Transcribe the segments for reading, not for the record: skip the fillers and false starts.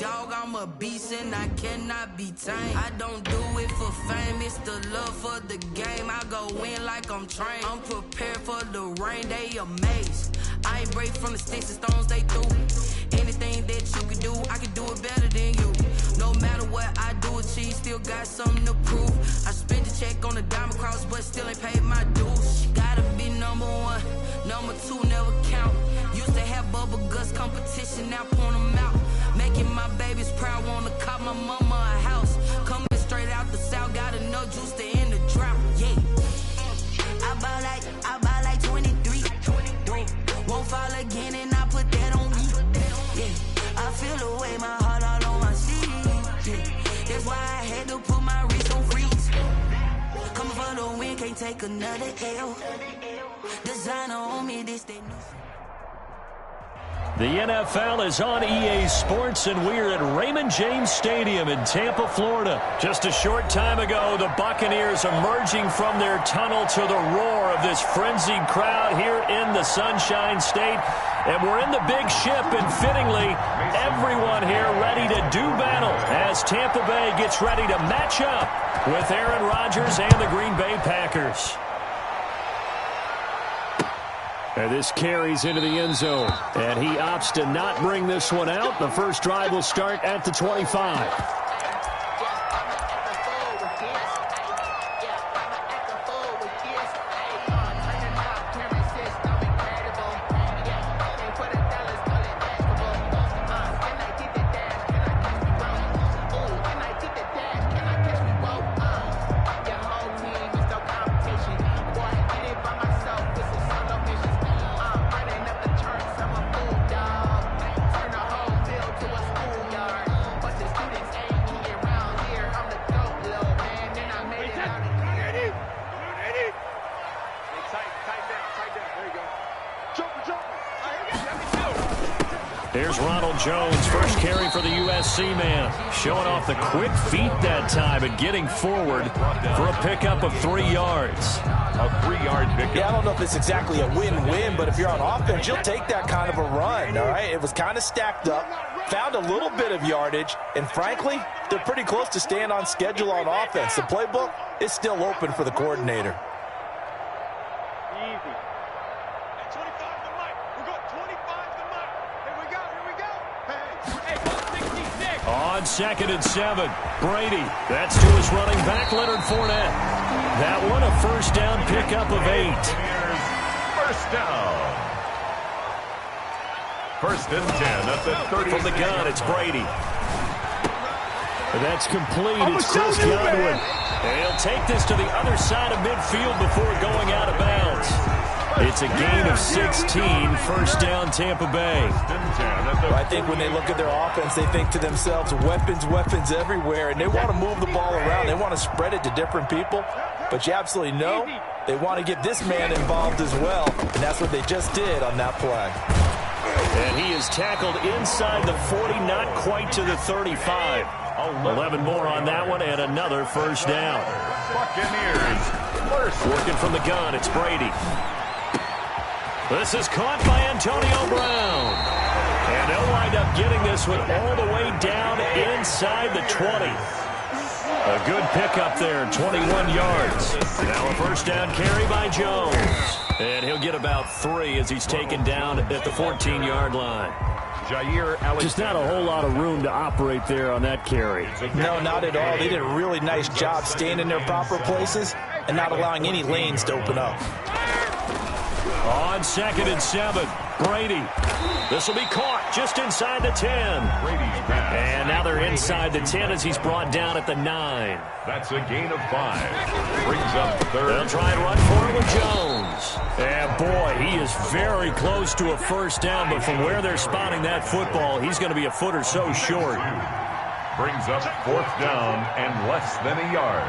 dog, I'm a beast and I cannot be tamed. I don't do it for fame, it's the love for the game. I go in like I'm trained. I'm prepared for the rain, they amazed. I ain't break from the sticks and stones they threw. Anything that you can do, I can do it better than you. No matter what I do, achieve, still got something to prove. I spent the check on the diamond cross, but still ain't paid my dues. Gotta be number one, number two never count. Used to have bubble guts competition, now point them out. Making my babies proud, wanna cop my mama a house. Coming straight out the south, got enough juice to end the drought. Yeah, I buy like 23. Won't fall again, and I put that on me. Yeah, I feel the way, my heart all on my sleeve. Yeah, that's why I had to put my wrist on freeze. Coming for the win, can't take another L. Designer on me, this they new. The NFL is on EA Sports, and we're at Raymond James Stadium in Tampa, Florida. Just a short time ago, the Buccaneers emerging from their tunnel to the roar of this frenzied crowd here in the Sunshine State. And we're in the big ship, and fittingly, everyone here ready to do battle as Tampa Bay gets ready to match up with Aaron Rodgers and the Green Bay Packers. And this carries into the end zone. And he opts to not bring this one out. The first drive will start at the 25. Here's Ronald Jones, first carry for the USC man. Showing off the quick feet that time and getting forward for a pickup of 3 yards. A 3-yard pickup. Yeah, I don't know if it's exactly a win-win, but if you're on offense, you'll take that kind of a run, all right? It was kind of stacked up, found a little bit of yardage, and frankly, they're pretty close to staying on schedule on offense. The playbook is still open for the coordinator. On 2nd and 7, Brady. That's to his running back, Leonard Fournette. That one a first down pickup of 8. First down. First and 10 at the 30. From the gun, it's Brady. That's complete. It's Chris Godwin. And he'll take this to the other side of midfield before going out of bounds. It's a gain of 16, first down Tampa Bay. I think when they look at their offense, they think to themselves, weapons everywhere, and they want to move the ball around. They want to spread it to different people, but you absolutely know they want to get this man involved as well, and that's what they just did on that play. And he is tackled inside the 40, not quite to the 35. 11 more on that one, and another first down. Buccaneers. Working from the gun, it's Brady. This is caught by Antonio Brown. And they'll wind up getting this one all the way down inside the 20. A good pickup there, 21 yards. Now a first down carry by Jones. And he'll get about 3 as he's taken down at the 14-yard line. Just not a whole lot of room to operate there on that carry. No, not at all. They did a really nice job staying in their proper places and not allowing any lanes to open up. On 2nd and 7, Brady. This will be caught just inside the 10. And now they're inside the 10 as he's brought down at the 9. That's a gain of 5. Brings up 3rd. They'll try and run for it with Jones. And boy, he is very close to a first down, but from where they're spotting that football, he's going to be a foot or so short. Brings up 4th down and less than a yard.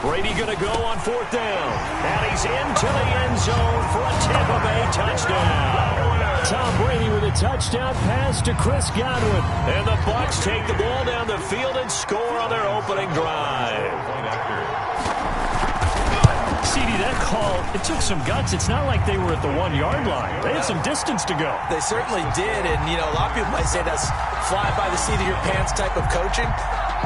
Brady going to go on 4th down. And he's into the end zone for a Tampa Bay touchdown. Tom Brady with a touchdown pass to Chris Godwin. And the Bucs take the ball down the field and score on their opening drive. CD Brady, that call, it took some guts. It's not like they were at the 1-yard line. They had some distance to go. They certainly did, and, you know, a lot of people might say that's fly by the seat of your pants type of coaching,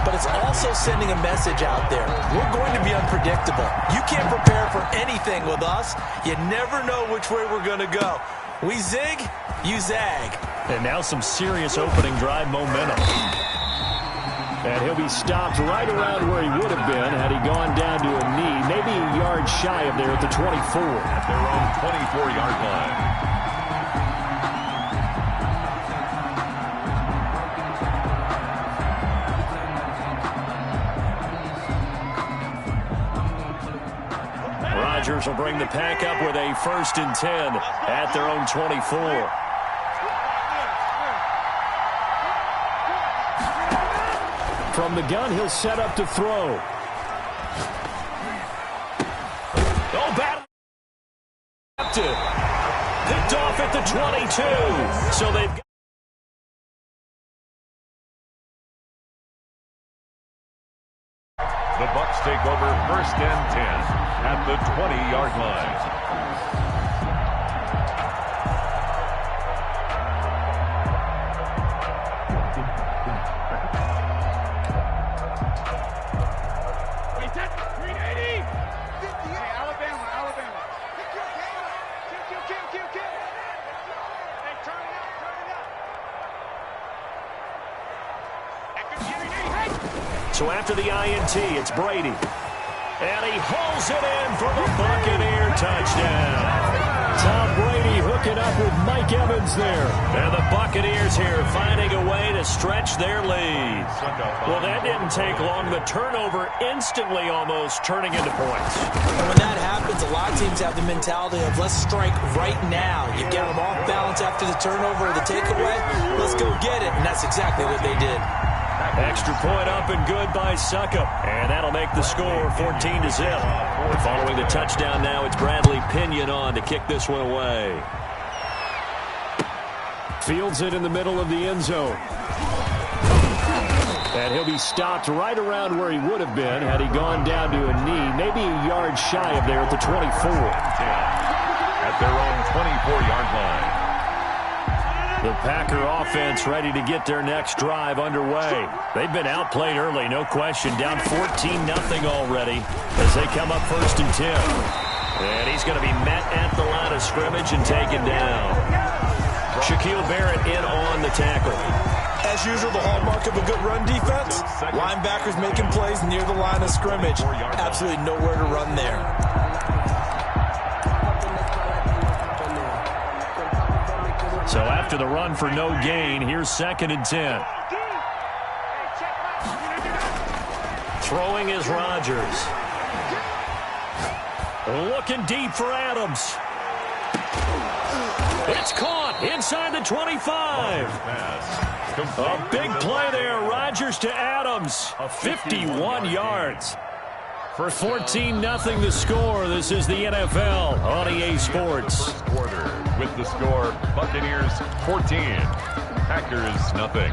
but it's also sending a message out there. We're going to be unpredictable. You can't prepare for anything with us. You never know which way we're going to go. We zig, you zag. And now some serious opening drive momentum. And he'll be stopped right around where he would have been had he gone down to a knee, maybe a yard shy of there at the 24. At their own 24-yard line. Rodgers will bring the pack up with a 1st and 10 at their own 24. From the gun, he'll set up to throw. Oh, battle. Picked off at the 22. So they've got the Bucs take over 1st and 10 at the 20-yard line. So after the INT, it's Brady. And he hauls it in for the Buccaneer touchdown. Tom Brady hooking up with Mike Evans there. And the Buccaneers here finding a way to stretch their lead. Well, that didn't take long. The turnover instantly almost turning into points. And when that happens, a lot of teams have the mentality of let's strike right now. You've got them off balance after the turnover or the takeaway. Let's go get it. And that's exactly what they did. Extra point up and good by Succop. And that'll make the score 14-0. Following the touchdown now, it's Bradley Pinion on to kick this one away. Fields it in the middle of the end zone. And he'll be stopped right around where he would have been had he gone down to a knee, maybe a yard shy of there at the 24. At their own 24-yard line. The Packer offense ready to get their next drive underway. They've been outplayed early, no question. Down 14-0 already as they come up 1st and 10. And he's going to be met at the line of scrimmage and taken down. Shaquille Barrett in on the tackle. As usual, the hallmark of a good run defense, linebackers making plays near the line of scrimmage. Absolutely nowhere to run there. So after the run for no gain, here's 2nd and 10. Throwing is Rodgers. Looking deep for Adams. It's caught inside the 25. A big play there. Rodgers to Adams. 51 yards. For 14-0 the score. This is the NFL on EA Sports. First quarter with the score, Buccaneers 14, Packers nothing.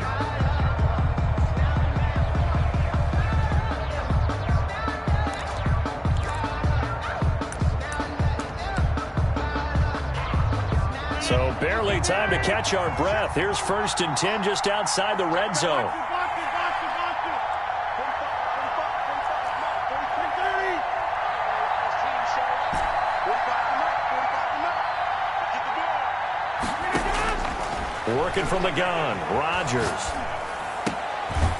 So barely time to catch our breath. Here's 1st and 10 just outside the red zone. Working from the gun, Rodgers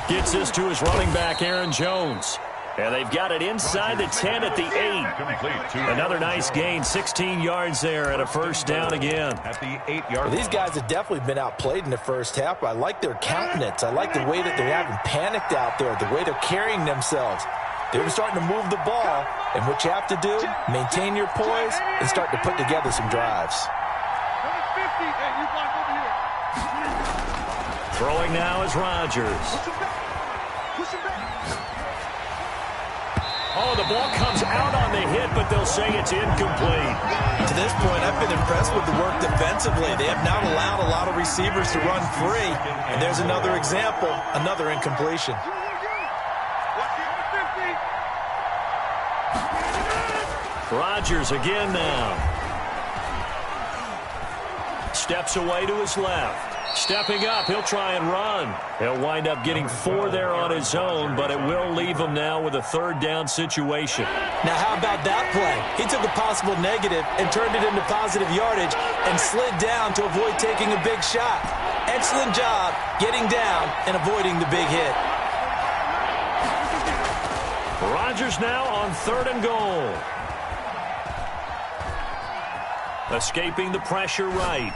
gets this to his running back, Aaron Jones. And they've got it inside the 10 at the 8. Another nice gain, 16 yards there and a 1st down again. At the 8-yard line. These guys have definitely been outplayed in the first half. I like their countenance. I like the way that they haven't panicked out there, the way they're carrying themselves. They're starting to move the ball, and what you have to do, maintain your poise and start to put together some drives. Throwing now is Rodgers. Oh, the ball comes out on the hit, but they'll say it's incomplete. To this point, I've been impressed with the work defensively. They have not allowed a lot of receivers to run free. And there's another example, another Rodgers again now. Steps away to his left. Stepping up, he'll try and run. He'll wind up getting 4 there on his own, but it will leave him now with a third down situation. Now, how about that play? He took a possible negative and turned it into positive yardage and slid down to avoid taking a big shot. Excellent job getting down and avoiding the big hit. Rodgers now on 3rd and goal. Escaping the pressure right.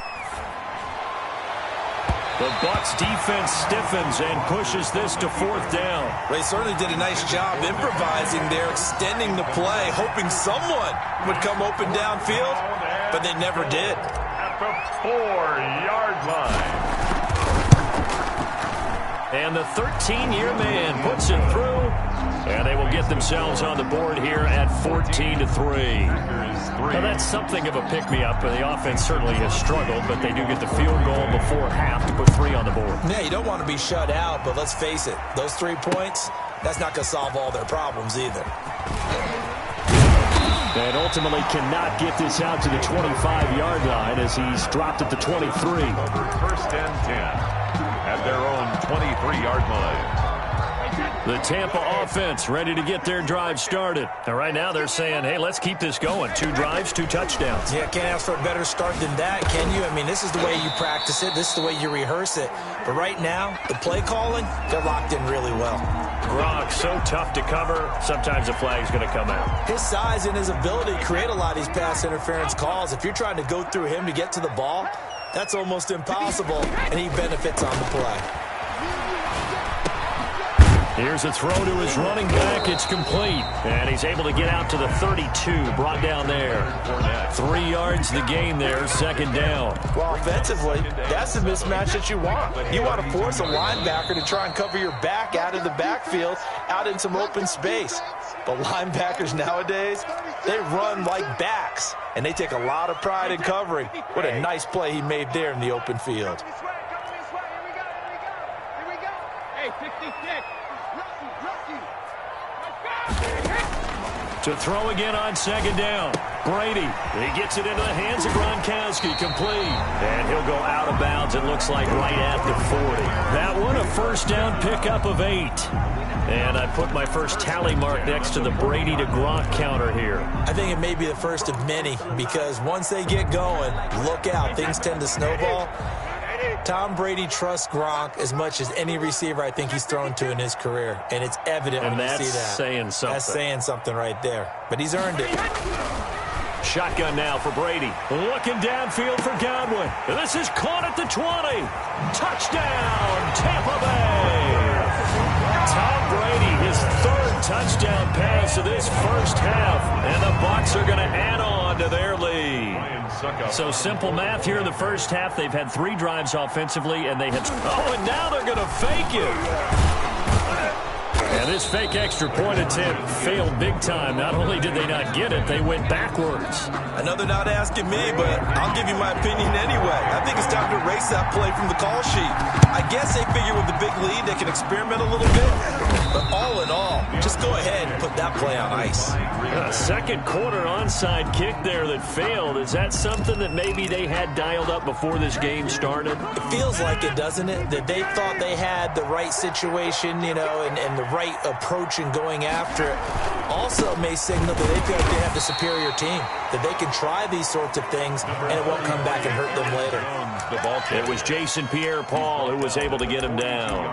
The Bucs defense stiffens and pushes this to 4th down. They certainly did a nice job improvising there, extending the play, hoping someone would come open downfield, but they never did. At the 4-yard line. And the 13-year man puts it through, and they will get themselves on the board here at 14-3. Now, that's something of a pick-me-up, and the offense certainly has struggled, but they do get the field goal before half to put 3 on the board. Yeah, you don't want to be shut out, but let's face it, those 3 points, that's not going to solve all their problems either. And ultimately cannot get this out to the 25-yard line as he's dropped at the 23. First and 10 at their own 23-yard line. The Tampa offense ready to get their drive started. And right now they're saying, hey, let's keep this going. 2 drives, 2 touchdowns. Yeah, can't ask for a better start than that, can you? I mean, this is the way you practice it. This is the way you rehearse it. But right now, the play calling, they're locked in really well. Gronk, so tough to cover. Sometimes a flag's going to come out. His size and his ability create a lot of these pass interference calls. If you're trying to go through him to get to the ball, that's almost impossible, and he benefits on the play. Here's a throw to his running back. It's complete. And he's able to get out to the 32. Brought down there. 3 yards the gain there. 2nd down. Well, offensively, that's the mismatch that you want. You want to force a linebacker to try and cover your back out of the backfield, out in some open space. But linebackers nowadays, they run like backs, and they take a lot of pride in covering. What a nice play he made there in the open field. To throw again on 2nd down. Brady, he gets it into the hands of Gronkowski, complete. And he'll go out of bounds, it looks like, right at the 40. That one, a first down pickup of 8. And I put my first tally mark next to the Brady to Gronk counter here. I think it may be the first of many, because once they get going, look out, things tend to snowball. Tom Brady trusts Gronk as much as any receiver I think he's thrown to in his career, and it's evident when you see that. And that's saying something. That's saying something right there, but he's earned it. Shotgun now for Brady. Looking downfield for Godwin. This is caught at the 20. Touchdown, Tampa Bay. Tom Brady, his 3rd touchdown pass of this first half, and the Bucs are going to add on to their lead. So simple math here in the first half. They've had 3 drives offensively, and they have... Oh, and now they're going to fake it. And this fake extra point attempt failed big time. Not only did they not get it, they went backwards. I know they're not asking me, but I'll give you my opinion anyway. I think it's time to erase that play from the call sheet. I guess they figure with the big lead they can experiment a little bit. But all in all, just go ahead and put that play on ice. A 2nd quarter onside kick there that failed. Is that something that maybe they had dialed up before this game started? It feels like it, doesn't it? That they thought they had the right situation, you know, and the right approach in going after it. Also may signal that they feel like they have the superior team, that they can try these sorts of things and it won't come back and hurt them later. It was Jason Pierre-Paul who was able to get him down.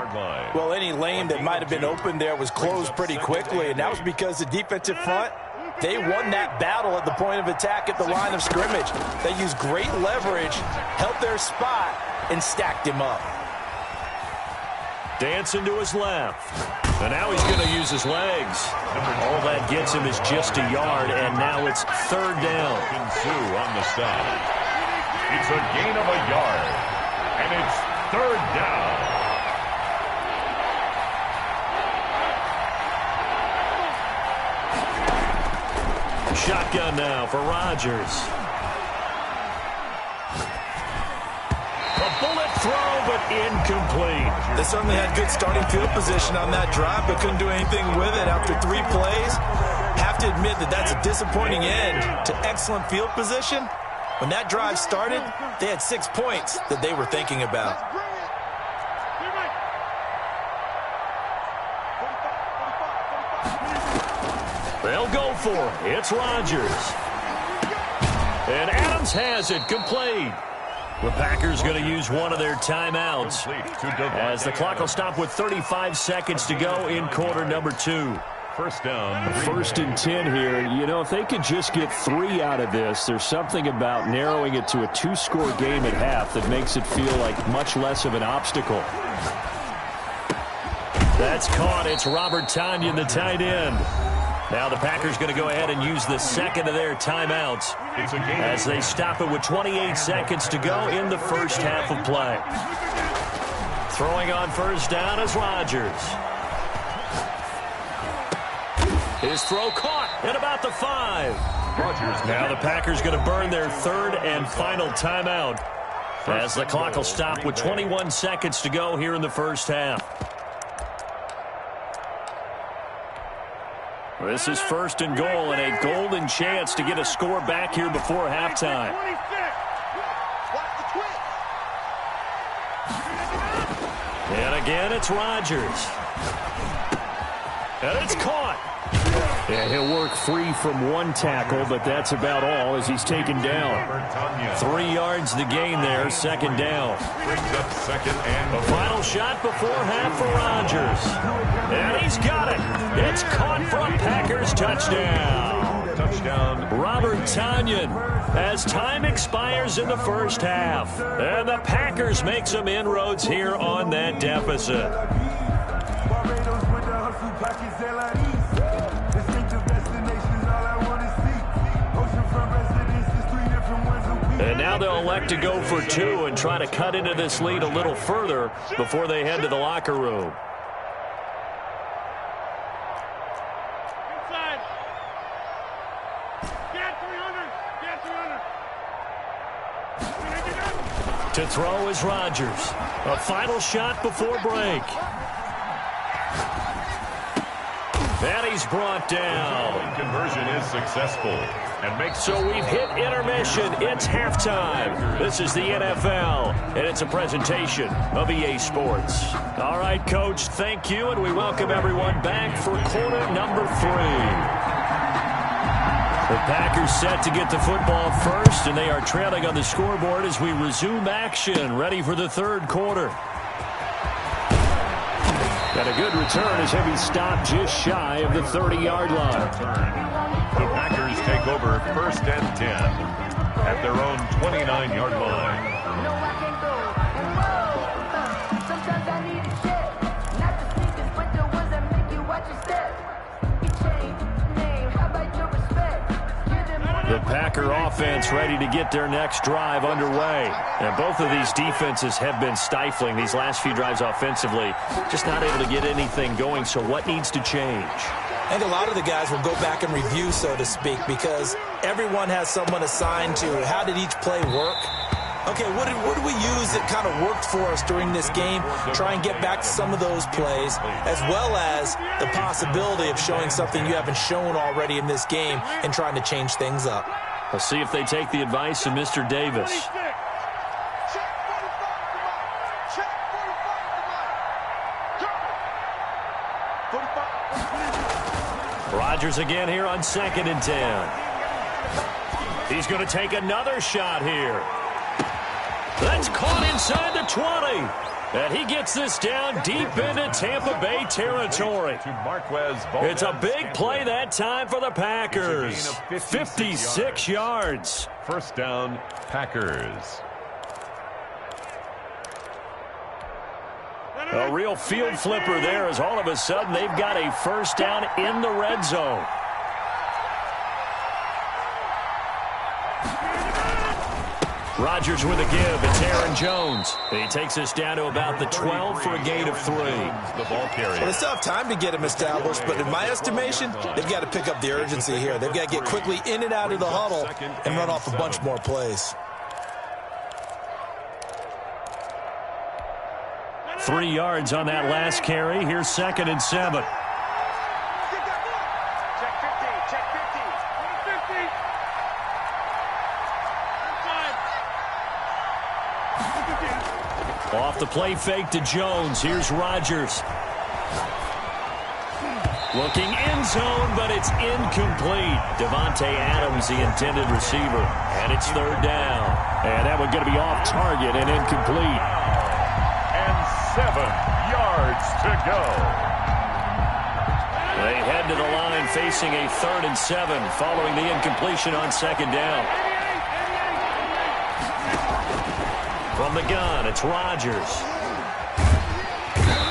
Well, any lane that might have been open there was closed pretty quickly, and that was because the defensive front, they won that battle at the point of attack at the line of scrimmage. They used great leverage, held their spot, and stacked him up. Dancing to his left. And now he's going to use his legs. All that gets him is just a yard, and now it's 3rd down. Sue on the stop. It's a gain of a yard, and it's 3rd down. Shotgun now for Rodgers. A bullet throw, but incomplete. They certainly had good starting field position on that drive, but couldn't do anything with it after 3 plays. Have to to admit that that's a disappointing end to excellent field position. When that drive started, they had 6 points that they were thinking about. They'll go for it. It's Rodgers. And Adams has it complete. The Packers going to use one of their timeouts as the clock will stop with 35 seconds to go in quarter number 2. First down. First and 10 here. You know, if they could just get 3 out of this, there's something about narrowing it to a 2-score game at half that makes it feel like much less of an obstacle. That's caught. It's Robert Tonyan, the tight end. Now the Packers going to go ahead and use the second of their timeouts as they stop it with 28 seconds to go in the first half of play. Throwing on first down is Rodgers. His throw caught at about the 5. Now the Packers going to burn their third and final timeout as the clock will stop with 21 seconds to go here in the first half. This is first and goal and a golden chance to get a score back here before halftime. And again, it's Rodgers. And it's caught. Yeah, he'll work free from one tackle, but that's about all as he's taken down. 3 yards the gain there, second down. The final shot before half for Rodgers. And he's got it. It's caught for a Packers touchdown. Robert Tonyan as time expires in the first half. And the Packers make some inroads here on that deficit. And now they'll elect to go for 2 and try to cut into this lead a little further before they head to the locker room. Inside. Get 300. To throw is Rodgers. A final shot before break. And he's brought down. Conversion is successful. So we've hit intermission. It's halftime. This is the NFL, and it's a presentation of EA Sports. All right, Coach, thank you, and we welcome everyone back for quarter number 3. The Packers set to get the football first, and they are trailing on the scoreboard as we resume action, ready for the third quarter. Got a good return as he'll be stopped just shy of the 30-yard line. The Packers take over first and 10 at their own 29-yard line. Sometimes I need a check, not to sneak this, but the ones that make you watch your step. You change name, how about your respect? The Packer offense ready to get their next drive underway. And both of these defenses have been stifling these last few drives offensively. Just not able to get anything going, so what needs to change? I think a lot of the guys will go back and review, so to speak, because everyone has someone assigned to how did each play work. Okay, what do we use that kind of worked for us during this game? Try and get back to some of those plays, as well as the possibility of showing something you haven't shown already in this game and trying to change things up. Let's see if they take the advice of Mr. Davis. Rodgers again here on 2nd and 10. He's going to take another shot here. That's caught inside the 20. And he gets this down deep into Tampa Bay territory. It's a big play that time for the Packers. 56 yards. First down, Packers. A real field flipper there as all of a sudden they've got a first down in the red zone. Rodgers with a give. It's Aaron Jones. He takes us down to about the 12 for a gain of 3. The ball carrier. Well, they still have time to get him established, but in my estimation, they've got to pick up the urgency here. They've got to get quickly in and out of the huddle and run off a bunch more plays. 3 yards on that last carry. Here's 2nd and 7. Check 15, check 15. the play fake to Jones. Here's Rodgers. Looking end zone, but it's incomplete. Devontae Adams, the intended receiver. And it's third down. And that one going to be off target and incomplete. And 7 yards to go. They head to the line facing a 3rd and 7 following the incompletion on 2nd down. From the gun, it's Rodgers.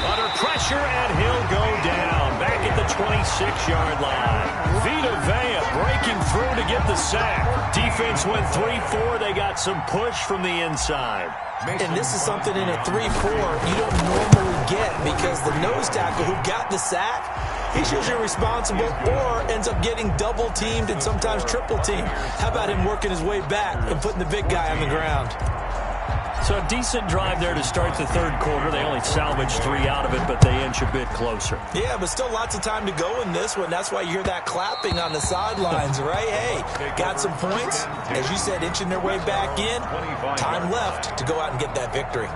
Under pressure, and he'll go down. Back at the 26-yard line. Vita Vea breaking through to get the sack. Defense went 3-4. They got some push from the inside. And this is something in a 3-4 you don't normally get because the nose tackle who got the sack, he's usually responsible or ends up getting double-teamed and sometimes triple-teamed. How about him working his way back and putting the big guy on the ground? So a decent drive there to start the 3rd quarter. They only salvaged 3 out of it, but they inch a bit closer. Yeah, but still lots of time to go in this one. That's why you hear that clapping on the sidelines, right? Hey, got some points. As you said, inching their way back in. Time left to go out and get that victory.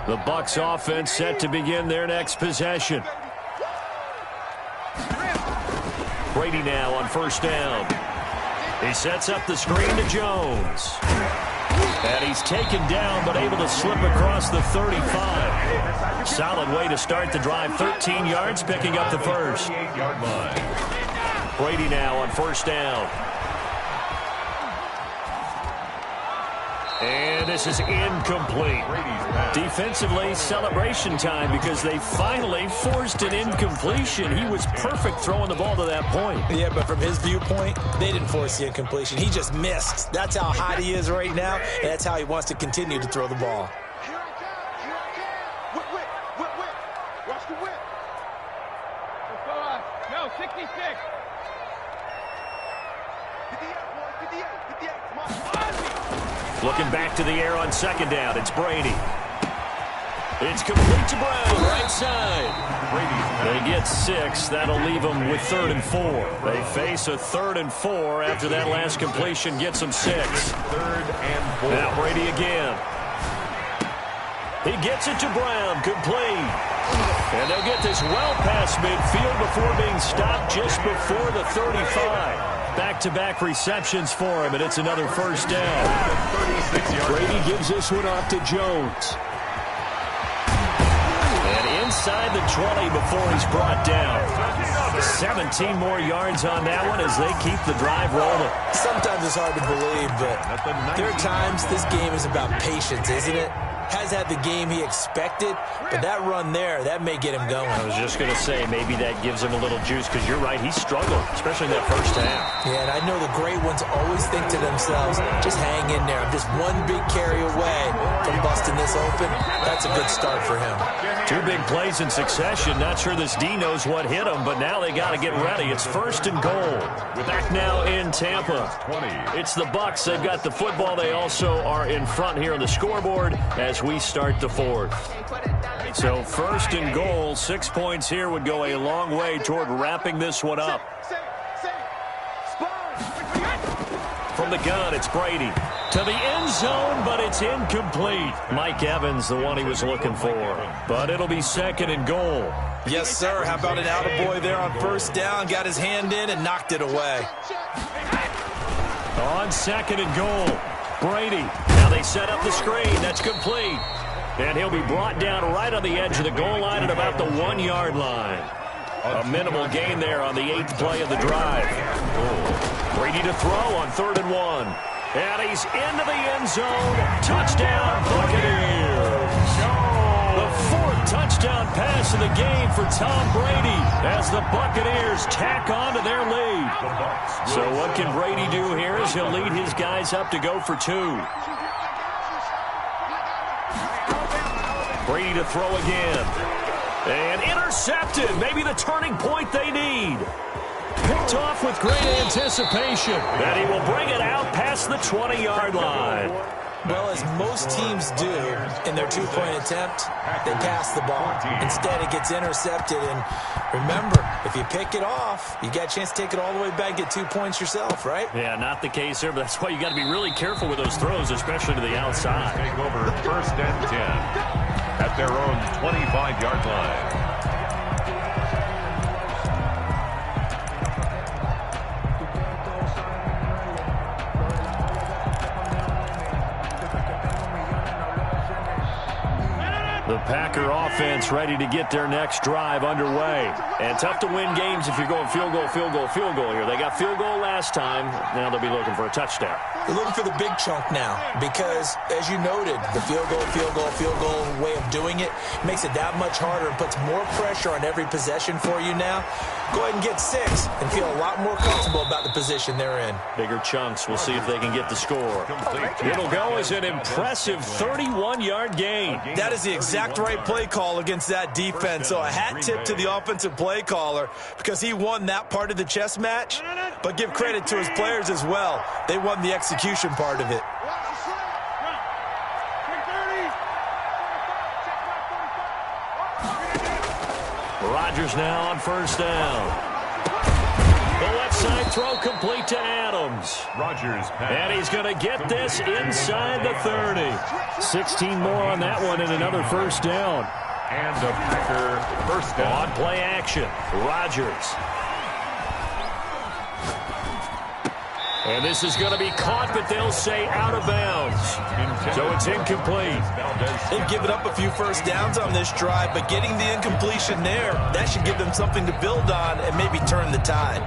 The Bucs offense set to begin their next possession. Brady now on 1st down. He sets up the screen to Jones. And he's taken down but able to slip across the 35. Solid way to start the drive. 13 yards, picking up the first. Brady now on 1st down. And this is incomplete. Defensively, celebration time because they finally forced an incompletion. He was perfect throwing the ball to that point. Yeah, but from his viewpoint, they didn't force the incompletion. He just missed. That's how hot he is right now, and that's how he wants to continue to throw the ball. Watch the whip. No, 66. 58. Come on. Looking back to the air on 2nd down. It's Brady. It's complete to Brown, right side. They get 6. That'll leave them with 3rd and 4. They face a 3rd and 4 after that last completion gets them 6. 3rd and 4. Now Brady again. He gets it to Brown, complete. And they'll get this well past midfield before being stopped just before the 35. Back-to-back receptions for him, and it's another 1st down. Brady gives this one off to Jones. And inside the 20 before he's brought down. 17 more yards on that one as they keep the drive rolling. Sometimes it's hard to believe, but there are times this game is about patience, isn't it? Has had the game he expected, but that run there, that may get him going. I was just going to say, maybe that gives him a little juice, because you're right, he struggled, especially in that 1st half. Yeah, and I know the great ones always think to themselves, just hang in there. I'm just one big carry away from busting this open. That's a good start for him. 2 big plays in succession. Not sure this D knows what hit him, but now they got to get ready. It's 1st and goal. Back now in Tampa. It's the Bucs. They've got the football. They also are in front here on the scoreboard as we start the 4th. So 1st and goal, 6 points here would go a long way toward wrapping this one up. From the gun, it's Brady. To the end zone, but it's incomplete. Mike Evans, the one he was looking for. But it'll be 2nd and goal. Yes, sir. How about an attaboy there on 1st down? Got his hand in and knocked it away. On 2nd and goal, Brady. Now they set up the screen. That's complete. And he'll be brought down right on the edge of the goal line at about the 1-yard line. A minimal gain there on the 8th play of the drive. Brady to throw on 3rd and 1. And he's into the end zone. Touchdown, Buccaneers. The 4th touchdown pass of the game for Tom Brady as the Buccaneers tack on to their lead. So what can Brady do here as he'll lead his guys up to go for 2. Brady to throw again. And intercepted. Maybe the turning point they need. Picked off with great anticipation. And he will bring it out past the 20-yard line. Well, as most teams do in their two-point attempt, they pass the ball. Instead, it gets intercepted. And remember, if you pick it off, you got a chance to take it all the way back and get 2 points yourself, right? Yeah, not the case here, but that's why you got to be really careful with those throws, especially to the outside. Take over 1st and 10 at their own 25-yard line. The Packer offense ready to get their next drive underway. And tough to win games if you're going field goal, field goal, field goal here. They got field goal last time. Now they'll be looking for a touchdown. They're looking for the big chunk now because, as you noted, the field goal way of doing it makes it that much harder and puts more pressure on every possession for you now. Go ahead and get 6 and feel a lot more comfortable about the position they're in. Bigger chunks. We'll see if they can get the score. It'll go as an impressive 31-yard gain. That is the exact right play call against that defense. So a hat tip to the offensive play caller because he won that part of the chess match. But give credit to his players as well. They won the execution part of it. Rodgers now on 1st down. The left side throw complete to Adams. Rodgers And he's going to get this inside the 30. 16 more on that one and another 1st down. and a Packer 1st down. On play action, Rodgers. And this is going to be caught, but they'll say out of bounds. So it's incomplete. They've given up a few 1st downs on this drive, but getting the incompletion there, that should give them something to build on and maybe turn the tide.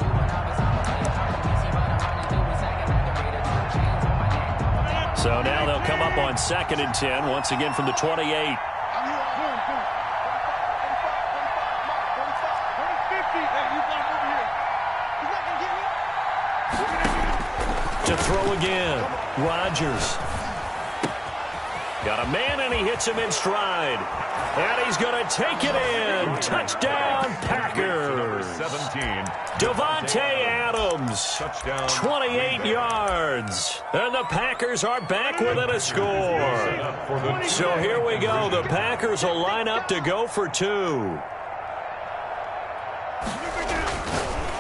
So now they'll come up on 2nd and 10, once again from the 28. To throw again, Rodgers. Got a man, and he hits him in stride. And he's going to take it in. Touchdown, Packers. 17. Davante Adams, 28 yards. And the Packers are back within a score. So here we go. The Packers will line up to go for 2.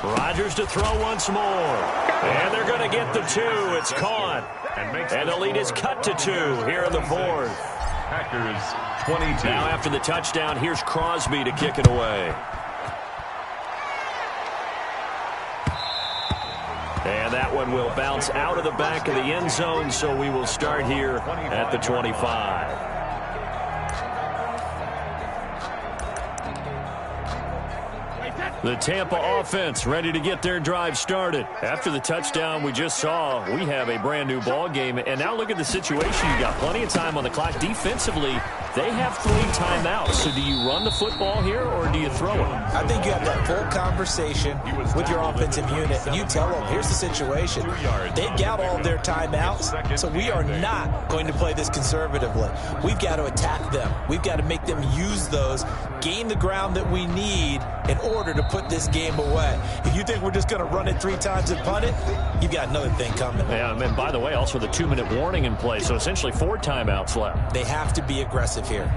Rodgers to throw once more. And they're going to get the 2. It's caught. And the lead is cut to 2 here in the 4th. Packers 22. Now after the touchdown, here's Crosby to kick it away. And that one will bounce out of the back of the end zone, so we will start here at the 25. The Tampa offense ready to get their drive started. After the touchdown we just saw, we have a brand new ball game. And now look at the situation. You got plenty of time on the clock. Defensively, they have 3 timeouts. So do you run the football here or do you throw it? I think you have that full conversation with your offensive unit, and you tell them, here's the situation. They've got all their timeouts, so we are not going to play this conservatively. We've got to attack them. We've got to make them use those, gain the ground that we need in order to put this game away. If you think we're just going to run it 3 times and punt it, you've got another thing coming. Yeah, and by the way, also the 2-minute warning in play, so essentially 4 timeouts left. They have to be aggressive here.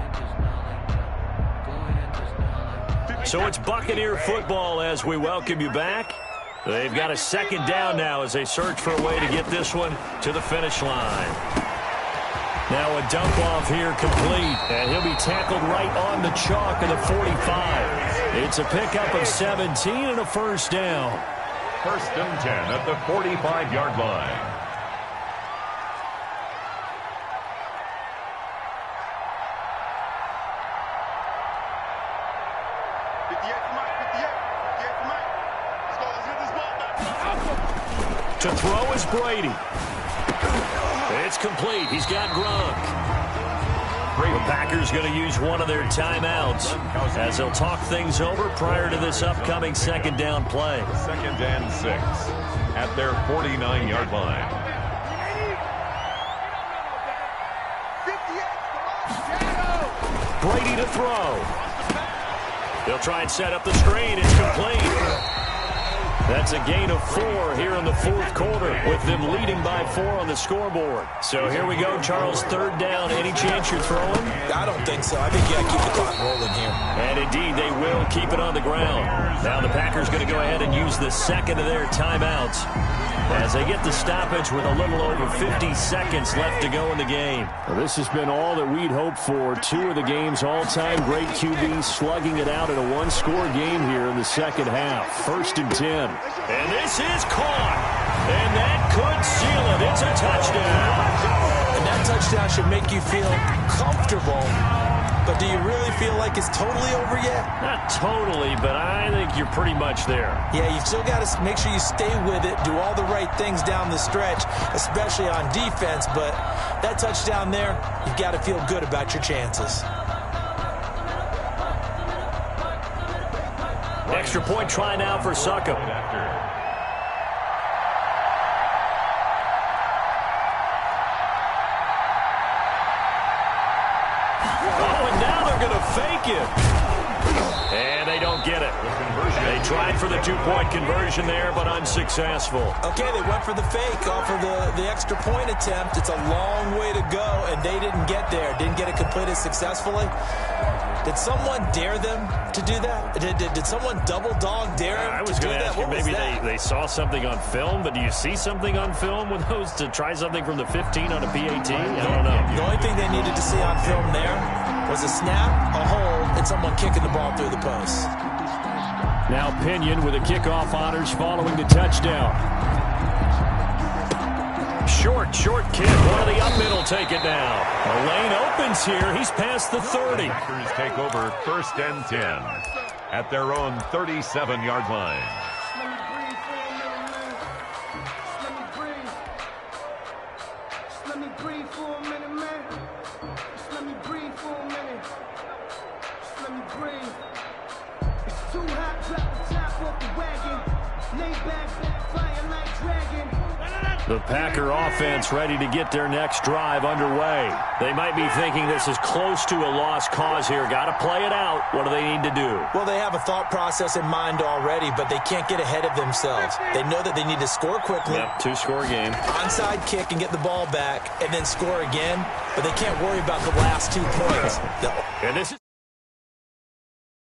So it's Buccaneer football as we welcome you back. They've got a 2nd down now as they search for a way to get this one to the finish line. Now a dump off here complete, and he'll be tackled right on the chalk of the 45. It's a pickup of 17 and a 1st down. 1st and 10 at the 45-yard line. To throw is Brady. It's complete. He's got Gronk. The Packers going to use one of their timeouts as they'll talk things over prior to this upcoming 2nd down play. 2nd and 6 at their 49-yard line. Brady to throw. They'll try and set up the screen. It's complete. That It's a gain of 4 here in the fourth quarter with them leading by 4 on the scoreboard. So here we go, Charles, third down. Any chance you're throwing? I don't think so. I think you got to keep the clock rolling here. And indeed, they will keep it on the ground. Now the Packers going to go ahead and use the second of their timeouts as they get the stoppage with a little over 50 seconds left to go in the game. Well, this has been all that we'd hoped for. 2 of the game's all-time great QBs slugging it out in a one-score game here in the second half. 1st and 10. And this is caught. And that could seal it. It's a touchdown. And that touchdown should make you feel comfortable. But do you really feel like it's totally over yet? Not totally, but I think you're pretty much there. Yeah, you've still got to make sure you stay with it, do all the right things down the stretch, especially on defense. But that touchdown there, you've got to feel good about your chances. Extra point try now for Succop. Fake it. And they don't get it. They tried for the 2-point conversion there, but unsuccessful. Okay, they went for the fake off of the extra point attempt. It's a long way to go, and they didn't get there. Didn't get it completed successfully. Did someone dare them to do that? Did someone double dog dare them I was going to ask you, maybe they saw something on film, but do you see something on film with those to try something from the 15 on a PAT? I don't know. The only thing they needed to see on film there was a snap, a hold, and someone kicking the ball through the post. Now Pinion with a kickoff honors following the touchdown. Short kick. One of the up middle take it now. The lane opens here. He's past the 30. Packers take over 1st and 10 at their own 37-yard line. The Packer offense ready to get their next drive underway. They might be thinking this is close to a lost cause here. Got to play it out. What do they need to do? Well, they have a thought process in mind already, but they can't get ahead of themselves. They know that they need to score quickly. Yep, 2-score game. Onside kick and get the ball back, and then score again. But they can't worry about the last 2 points. And this is...